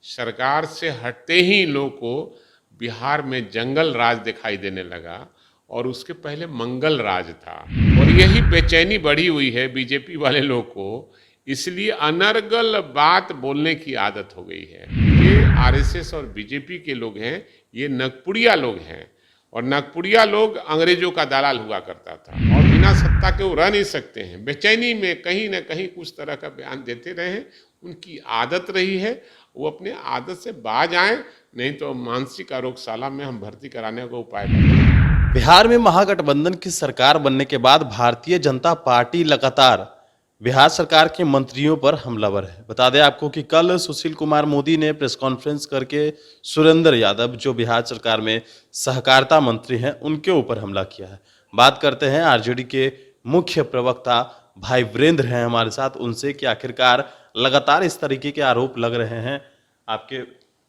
सरकार से हटते ही इन लोगों को बिहार में जंगल राज दिखाई देने लगा और उसके पहले मंगल राज था। और यही बेचैनी बढ़ी हुई है बीजेपी वाले लोग को, इसलिए अनर्गल बात बोलने की आदत हो गई है। ये आरएसएस और बीजेपी के लोग हैं, ये नगपुड़िया लोग हैं, और नगपुड़िया लोग अंग्रेजों का दलाल हुआ करता था और बिना सत्ता के वो रह नहीं सकते हैं। बेचैनी में कहीं ना कहीं कुछ तरह का बयान देते रहे हैं, उनकी आदत रही है। वो अपने आदत से बाज आए, नहीं तो मानसिक आरोग्यशाला में हम भर्ती कराने का उपाय करेंगे। बिहार में महागठबंधन की सरकार बनने के बाद भारतीय जनता पार्टी लगातार बिहार सरकार के मंत्रियों पर हमलावर है। बता दें आपको कि कल सुशील कुमार मोदी ने प्रेस कॉन्फ्रेंस करके सुरेंद्र यादव, जो बिहार सरकार में सहकारिता मंत्री हैं, उनके ऊपर हमला किया है। बात करते हैं आरजेडी के मुख्य प्रवक्ता भाई वीरेंद्र हैं हमारे साथ, उनसे कि आखिरकार लगातार इस तरीके के आरोप लग रहे हैं। आपके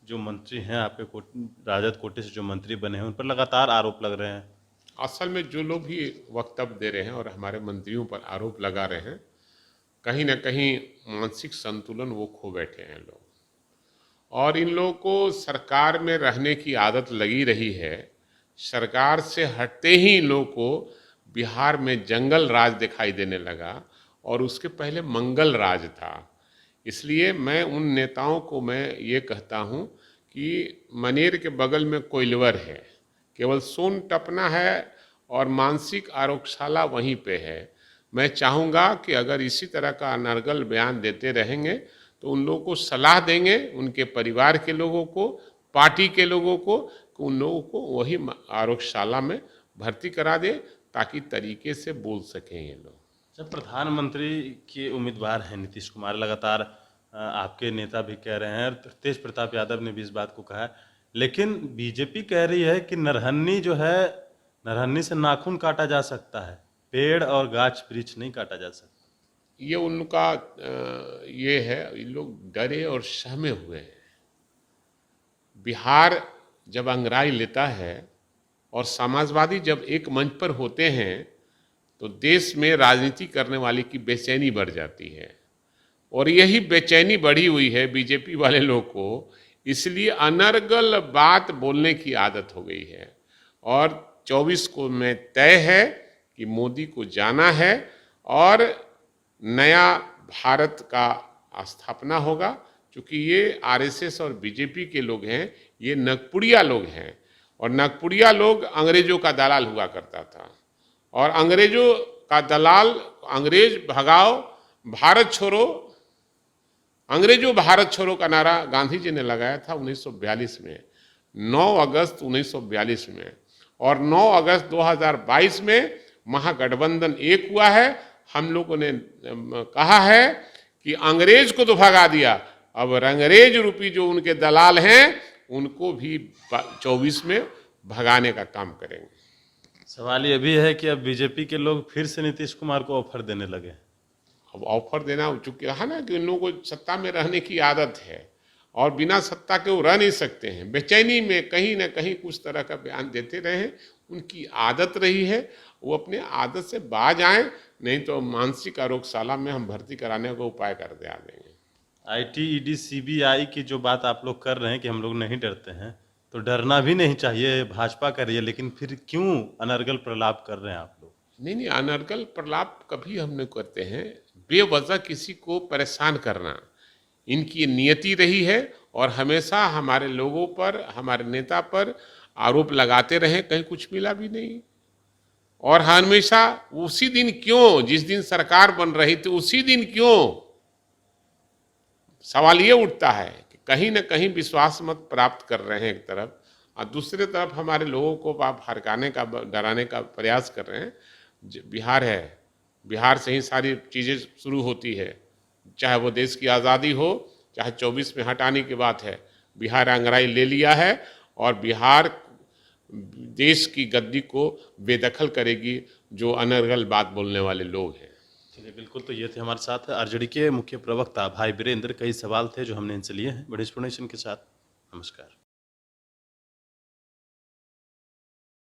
जो मंत्री हैं, आपके राजद कोटे से जो मंत्री बने हैं, उन पर लगातार आरोप लग रहे हैं। असल में जो लोग भी वक्तव्य दे रहे हैं और हमारे मंत्रियों पर आरोप लगा रहे हैं, कहीं ना कहीं मानसिक संतुलन वो खो बैठे हैं लोग, और इन लोगों को सरकार में रहने की आदत लगी रही है। सरकार से हटते ही इन लोगों को बिहार में जंगल राज दिखाई देने लगा और उसके पहले मंगल राज था। इसलिए मैं उन नेताओं को मैं ये कहता हूँ कि मनेर के बगल में कोइलवर है, केवल सोन टपना है और मानसिक आरोग्यशाला वहीं पे है। मैं चाहूँगा कि अगर इसी तरह का अनर्गल बयान देते रहेंगे तो उन लोगों को सलाह देंगे, उनके परिवार के लोगों को, पार्टी के लोगों को, कि उन लोगों को वही आरोग्यशाला में भर्ती करा दे ताकि तरीके से बोल सकें ये लोग। जब प्रधानमंत्री के उम्मीदवार हैं नीतीश कुमार, लगातार आपके नेता भी कह रहे हैं, तेज प्रताप यादव ने भी इस बात को कहा है, लेकिन बीजेपी कह रही है कि नरहन्नी जो है, नरहन्नी से नाखून काटा जा सकता है, पेड़ और गाछ वृक्ष नहीं काटा जा सकता। ये उनका ये है, ये लोग डरे और सहमे हुए हैं। बिहार जब अंगड़ाई लेता है और समाजवादी जब एक मंच पर होते हैं तो देश में राजनीति करने वाले की बेचैनी बढ़ जाती है, और यही बेचैनी बढ़ी हुई है बीजेपी वाले लोग को, इसलिए अनर्गल बात बोलने की आदत हो गई है। और 24 को में तय है कि मोदी को जाना है और नया भारत का स्थापना होगा। क्योंकि ये आरएसएस और बीजेपी के लोग हैं, ये नगपुड़िया लोग हैं, और नगपुड़िया लोग अंग्रेजों का दलाल हुआ करता था, और अंग्रेजों का दलाल, अंग्रेज भगाओ भारत छोड़ो, अंग्रेजों भारत छोड़ो का नारा गांधी जी ने लगाया था 1942 में, 9 अगस्त 1942 में, और 9 अगस्त 2022 में महागठबंधन एक हुआ है। हम लोगों ने कहा है कि अंग्रेज को तो भगा दिया, अब रंगरेज रूपी जो उनके दलाल हैं उनको भी 24 में भगाने का काम करेंगे। सवाल ये भी है कि अब बीजेपी के लोग फिर से नीतीश कुमार को ऑफर देने लगे। अब ऑफर देना चूंकि रहा ना कि उन लोगों को सत्ता में रहने की आदत है और बिना सत्ता के वो रह नहीं सकते हैं। बेचैनी में कहीं ना कहीं कुछ तरह का बयान देते रहे हैं, उनकी आदत रही है। वो अपने आदत से बाज आए, नहीं तो मानसिक आरोग्यशाला में हम भर्ती कराने का उपाय कर दे आ देंगे। आईटी, ईडी, सीबीआई की जो बात आप लोग कर रहे हैं कि हम लोग नहीं डरते हैं, तो डरना भी नहीं चाहिए, भाजपा कर रही है, लेकिन फिर क्यों अनर्गल प्रलाप कर रहे हैं आप लोग? नहीं, अनर्गल प्रलाप कभी हम नहीं करते हैं। बेवजह किसी को परेशान करना इनकी नियति रही है, और हमेशा हमारे लोगों पर, हमारे नेता पर आरोप लगाते रहे, कहीं कुछ मिला भी नहीं। और हमेशा उसी दिन क्यों, जिस दिन सरकार बन रही थी उसी दिन क्यों, सवाल ये उठता है कि कहीं ना कहीं विश्वास मत प्राप्त कर रहे हैं एक तरफ, और दूसरी तरफ हमारे लोगों को आप हरकाने का, डराने का प्रयास कर रहे हैं। बिहार है, बिहार से ही सारी चीज़ें शुरू होती है, चाहे वो देश की आज़ादी हो, चाहे 24 में हटाने की बात है। बिहार अंगड़ाई ले लिया है और बिहार देश की गद्दी को बेदखल करेगी जो अनर्गल बात बोलने वाले लोग हैं। चलिए, बिल्कुल। तो ये थे हमारे साथ आरजेडी के मुख्य प्रवक्ता भाई वीरेंद्र। कई सवाल थे जो हमने इनसे लिए हैं। बड़े एक्सप्लेनेशन के साथ नमस्कार।